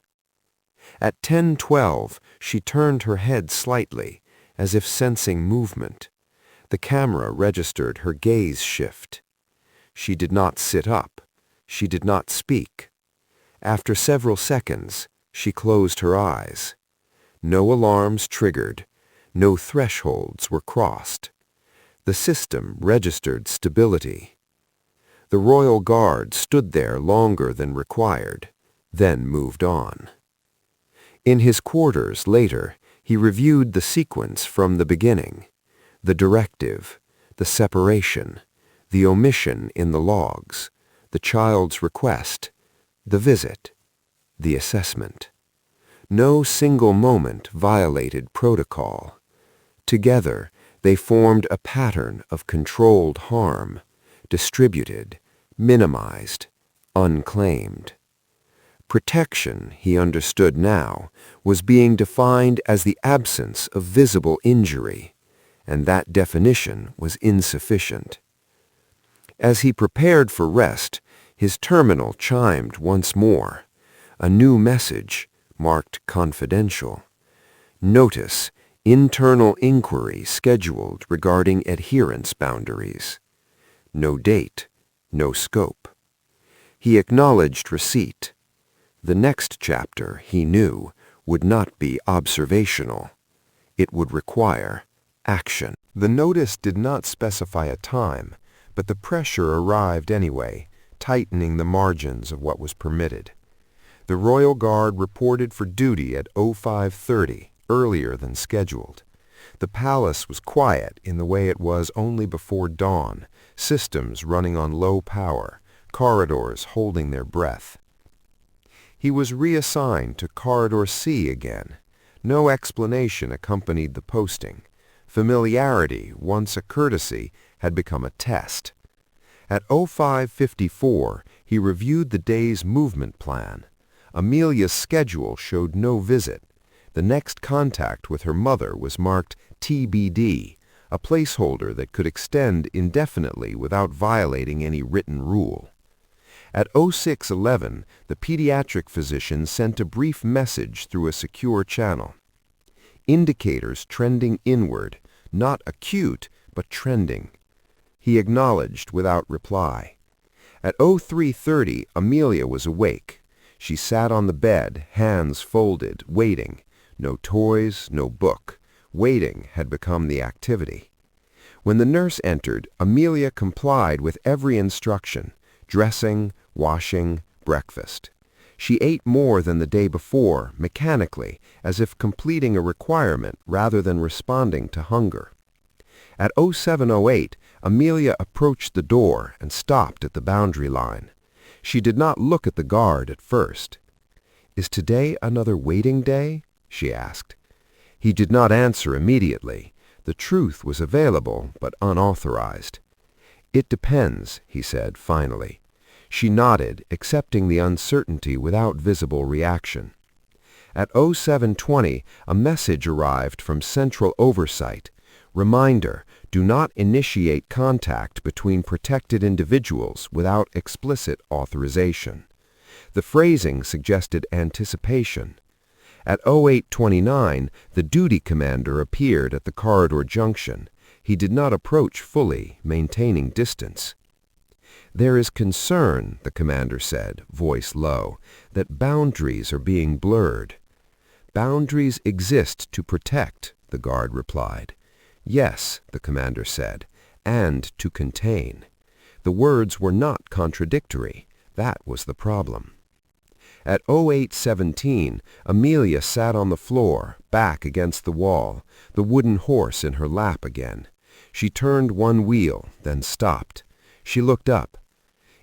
[SPEAKER 2] At 10:12, she turned her head slightly, as if sensing movement. The camera registered her gaze shift. She did not sit up. She did not speak. After several seconds, she closed her eyes. No alarms triggered. No thresholds were crossed. The system registered stability. The Royal Guard stood there longer than required, then moved on. In his quarters later, he reviewed the sequence from the beginning. The directive, the separation, the omission in the logs, the child's request, the visit, the assessment. No single moment violated protocol. Together, they formed a pattern of controlled harm, distributed, minimized, unclaimed. Protection, he understood now, was being defined as the absence of visible injury, and that definition was insufficient. As he prepared for rest, his terminal chimed once more. A new message, marked confidential. Notice, internal inquiry scheduled regarding adherence boundaries. No date, no scope. He acknowledged receipt. The next chapter, he knew, would not be observational. It would require action. The notice did not specify a time, but the pressure arrived anyway, tightening the margins of what was permitted. The Royal Guard reported for duty at 05:30, earlier than scheduled. The palace was quiet in the way it was only before dawn, systems running on low power, corridors holding their breath. He was reassigned to Corridor C again. No explanation accompanied the posting. Familiarity, once a courtesy, had become a test. At 05:54, he reviewed the day's movement plan. Amelia's schedule showed no visit. The next contact with her mother was marked TBD, a placeholder that could extend indefinitely without violating any written rule. At 06:11, the pediatric physician sent a brief message through a secure channel. Indicators trending inward, not acute, but trending. He acknowledged without reply. At 03:30, Amelia was awake. She sat on the bed, hands folded, waiting. No toys, no book. Waiting had become the activity. When the nurse entered, Amelia complied with every instruction: dressing, washing, breakfast. She ate more than the day before, mechanically, as if completing a requirement rather than responding to hunger. At 07:08, Amelia approached the door and stopped at the boundary line. She did not look at the guard at first. "Is today another waiting day?" she asked. He did not answer immediately. The truth was available, but unauthorized. "It depends," he said finally. She nodded, accepting the uncertainty without visible reaction. At 07:20, a message arrived from Central Oversight. Reminder, do not initiate contact between protected individuals without explicit authorization. The phrasing suggested anticipation. At 0829, the duty commander appeared at the corridor junction. He did not approach fully, maintaining distance. "There is concern," the commander said, voice low, "that boundaries are being blurred." "Boundaries exist to protect," the guard replied. "Yes," the commander said, "and to contain." The words were not contradictory. That was the problem. At 0817, Amelia sat on the floor, back against the wall, the wooden horse in her lap again. She turned one wheel, then stopped. She looked up.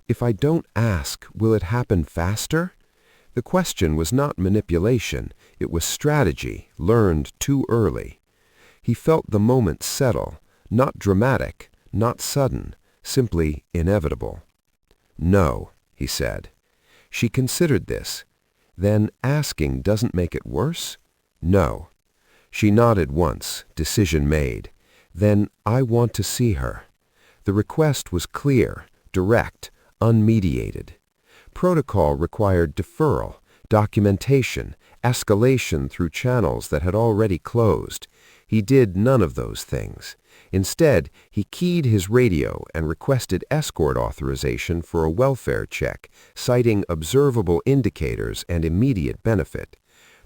[SPEAKER 2] "If I don't ask, will it happen faster?" The question was not manipulation. It was strategy, learned too early. He felt the moment settle, not dramatic, not sudden, simply inevitable. "No," he said. She considered this. "Then asking doesn't make it worse?" "No." She nodded once, decision made. "Then I want to see her." The request was clear, direct, unmediated. Protocol required deferral, documentation, escalation through channels that had already closed. He did none of those things. Instead, he keyed his radio and requested escort authorization for a welfare check, citing observable indicators and immediate benefit.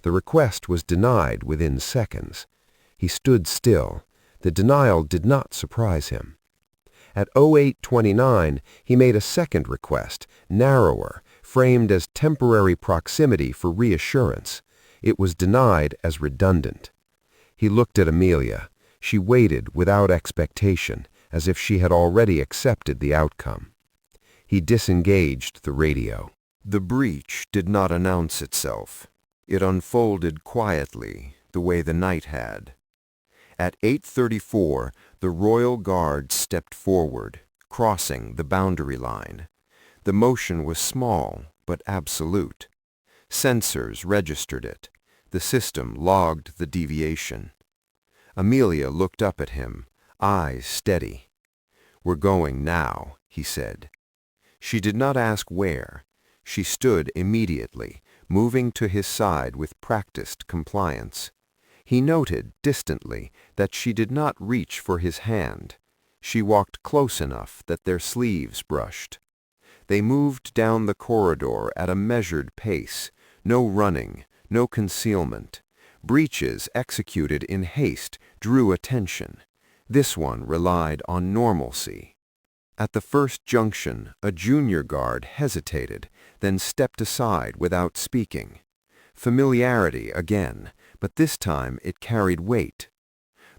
[SPEAKER 2] The request was denied within seconds. He stood still. The denial did not surprise him. At 0829, he made a second request, narrower, framed as temporary proximity for reassurance. It was denied as redundant. He looked at Amelia. She waited without expectation, as if she had already accepted the outcome. He disengaged the radio. The breach did not announce itself. It unfolded quietly, the way the night had. At 8:34, the Royal Guard stepped forward, crossing the boundary line. The motion was small, but absolute. Sensors registered it. The system logged the deviation. Amelia looked up at him, eyes steady. "We're going now," he said. She did not ask where. She stood immediately, moving to his side with practiced compliance. He noted, distantly, that she did not reach for his hand. She walked close enough that their sleeves brushed. They moved down the corridor at a measured pace, no running, no concealment. Breaches executed in haste drew attention. This one relied on normalcy. At the first junction, a junior guard hesitated, then stepped aside without speaking. Familiarity again, but this time it carried weight.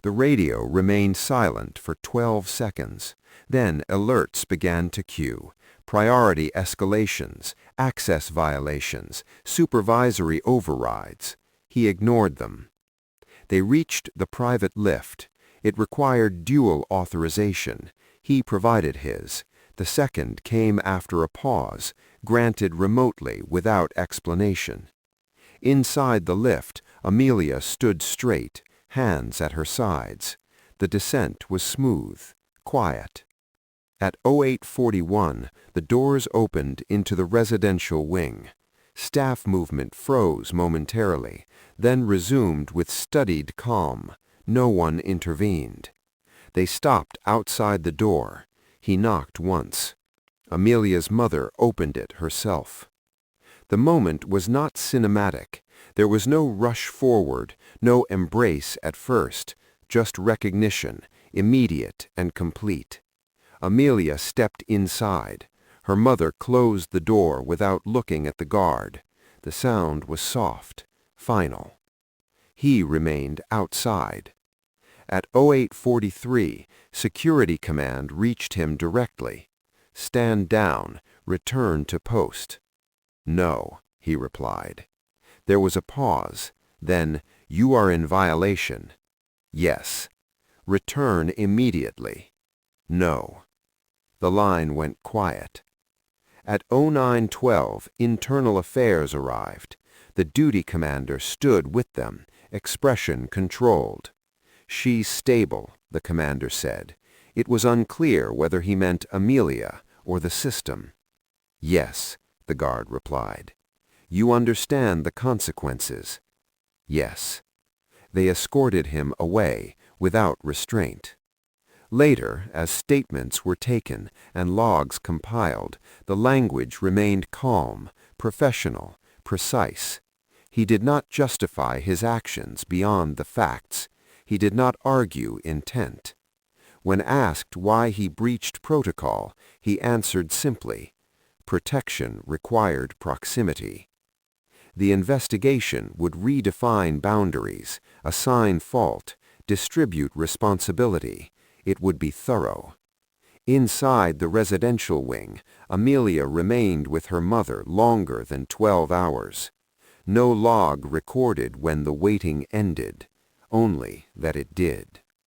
[SPEAKER 2] The radio remained silent for 12 seconds. Then alerts began to cue. Priority escalations, access violations, supervisory overrides. He ignored them. They reached the private lift. It required dual authorization. He provided his. The second came after a pause, granted remotely without explanation. Inside the lift, Amelia stood straight, hands at her sides. The descent was smooth, quiet. At 0841, the doors opened into the residential wing. Staff movement froze momentarily, then resumed with studied calm. No one intervened. They stopped outside the door. He knocked once. Amelia's mother opened it herself. The moment was not cinematic. There was no rush forward, no embrace at first, just recognition, immediate and complete. Amelia stepped inside. Her mother closed the door without looking at the guard. The sound was soft, final. He remained outside. At 0843, Security Command reached him directly. "Stand down, return to post." "No," he replied. There was a pause. Then, "You are in violation." "Yes." "Return immediately." "No." The line went quiet. At 0912, Internal Affairs arrived. The duty commander stood with them, expression controlled. "She's stable," the commander said. It was unclear whether he meant Amelia or the system. "Yes," the guard replied. You understand the consequences. Yes. They escorted him away without restraint. Later, as statements were taken and logs compiled, the language remained calm, professional, precise. He did not justify his actions beyond the facts. He did not argue intent. When asked why he breached protocol, he answered simply, protection required proximity. The investigation would redefine boundaries, assign fault, distribute responsibility. It would be thorough. Inside the residential wing, Amelia remained with her mother longer than 12 hours. No log recorded when the waiting ended, only that it did.